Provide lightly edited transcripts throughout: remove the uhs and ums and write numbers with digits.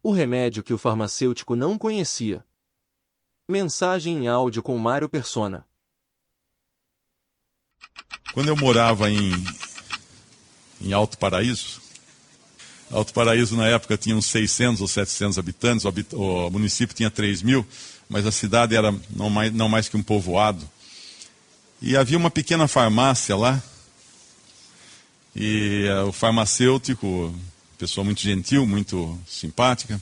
O remédio que o farmacêutico não conhecia. Mensagem em áudio com Mário Persona. Quando eu morava em Alto Paraíso na época tinha uns 600 ou 700 habitantes, o município tinha 3.000, mas a cidade era não mais que um povoado. E havia uma pequena farmácia lá, e o farmacêutico, pessoa muito gentil, muito simpática.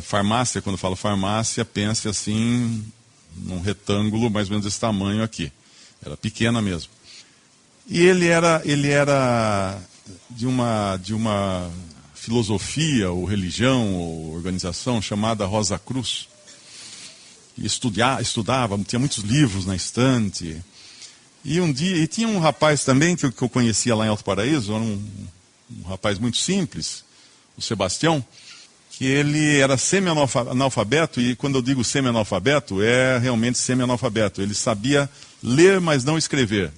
Farmácia, quando eu falo farmácia, pense assim, num retângulo mais ou menos desse tamanho aqui. Era pequena mesmo. E ele era de uma filosofia, ou religião, ou organização chamada Rosa Cruz. E estudava, tinha muitos livros na estante. E tinha um rapaz também que eu conhecia lá em Alto Paraíso, era um rapaz muito simples, o Sebastião, que ele era semi-analfabeto, e quando eu digo semi-analfabeto, é realmente semi-analfabeto. Ele sabia ler, mas não escrever.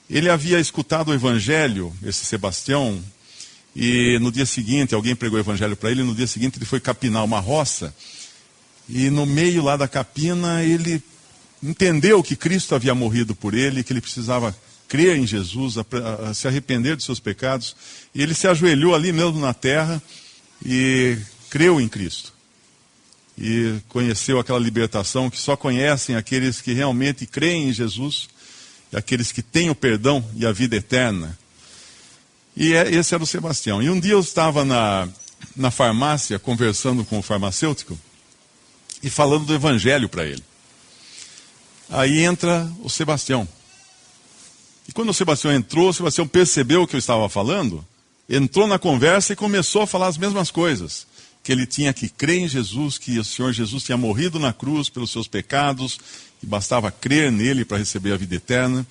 Ele havia escutado o Evangelho, esse Sebastião, e no dia seguinte, alguém pregou o Evangelho para ele, e no dia seguinte ele foi capinar uma roça, e no meio lá da capina ele entendeu que Cristo havia morrido por ele, que ele precisava crer em Jesus, se arrepender dos seus pecados, e ele se ajoelhou ali mesmo na terra e creu em Cristo. E conheceu aquela libertação que só conhecem aqueles que realmente creem em Jesus, e aqueles que têm o perdão e a vida eterna. E esse era o Sebastião. E um dia eu estava na farmácia conversando com o farmacêutico e falando do Evangelho para ele. Aí entra o Sebastião. E quando o Sebastião entrou, o Sebastião percebeu o que eu estava falando, entrou na conversa e começou a falar as mesmas coisas. Que ele tinha que crer em Jesus, que o Senhor Jesus tinha morrido na cruz pelos seus pecados, e bastava crer nele para receber a vida eterna.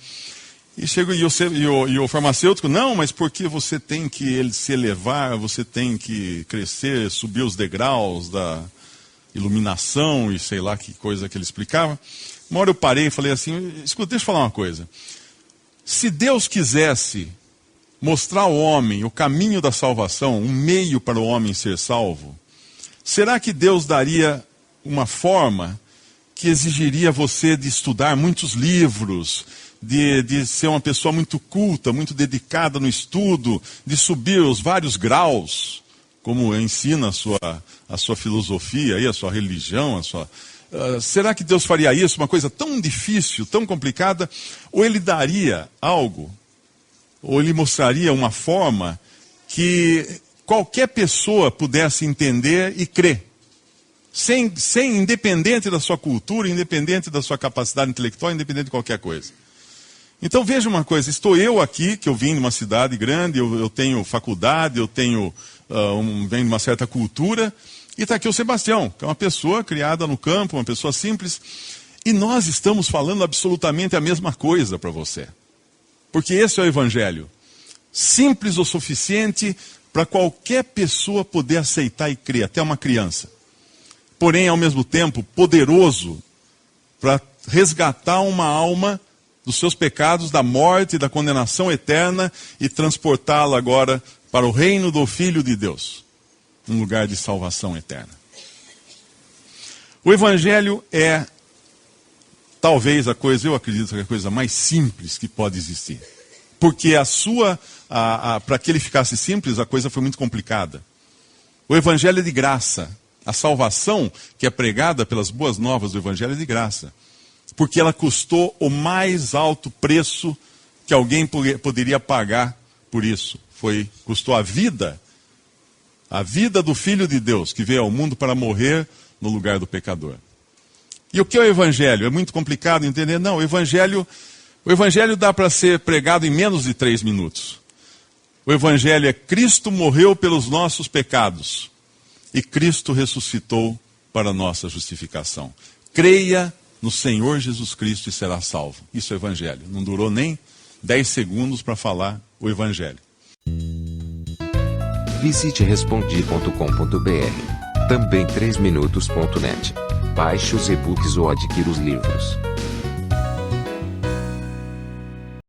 E o farmacêutico, não, mas porque você tem que se elevar, você tem que crescer, subir os degraus da iluminação e sei lá que coisa que ele explicava. Uma hora eu parei e falei assim, escuta, deixa eu falar uma coisa. Se Deus quisesse mostrar ao homem o caminho da salvação, um meio para o homem ser salvo, será que Deus daria uma forma que exigiria você de estudar muitos livros, de ser uma pessoa muito culta, muito dedicada no estudo, de subir os vários graus, como ensina a sua filosofia, a sua religião, será que Deus faria isso, uma coisa tão difícil, tão complicada? Ou ele daria algo, ou ele mostraria uma forma que qualquer pessoa pudesse entender e crer, independente da sua cultura, independente da sua capacidade intelectual, independente de qualquer coisa. Então veja uma coisa, estou eu aqui, que eu vim de uma cidade grande, eu tenho faculdade, eu venho de uma certa cultura, e está aqui o Sebastião, que é uma pessoa criada no campo, uma pessoa simples, e nós estamos falando absolutamente a mesma coisa para você. Porque esse é o Evangelho, simples o suficiente para qualquer pessoa poder aceitar e crer, até uma criança. Porém, ao mesmo tempo, poderoso para resgatar uma alma dos seus pecados, da morte e da condenação eterna e transportá-la agora para o reino do Filho de Deus, um lugar de salvação eterna. O Evangelho é talvez eu acredito que é a coisa mais simples que pode existir. Porque para que ele ficasse simples, a coisa foi muito complicada. O Evangelho é de graça. A salvação que é pregada pelas boas novas do Evangelho é de graça. Porque ela custou o mais alto preço que alguém poderia pagar por isso. Custou a vida do Filho de Deus, que veio ao mundo para morrer no lugar do pecador. E o que é o Evangelho? É muito complicado entender? Não, o Evangelho dá para ser pregado em menos de 3 minutos. O Evangelho é Cristo morreu pelos nossos pecados e Cristo ressuscitou para a nossa justificação. Creia no Senhor Jesus Cristo e será salvo. Isso é o Evangelho. Não durou nem 10 segundos para falar o Evangelho. Visite respondi.com.br. Também 3minutos.net. Baixe os e-books ou adquira os livros.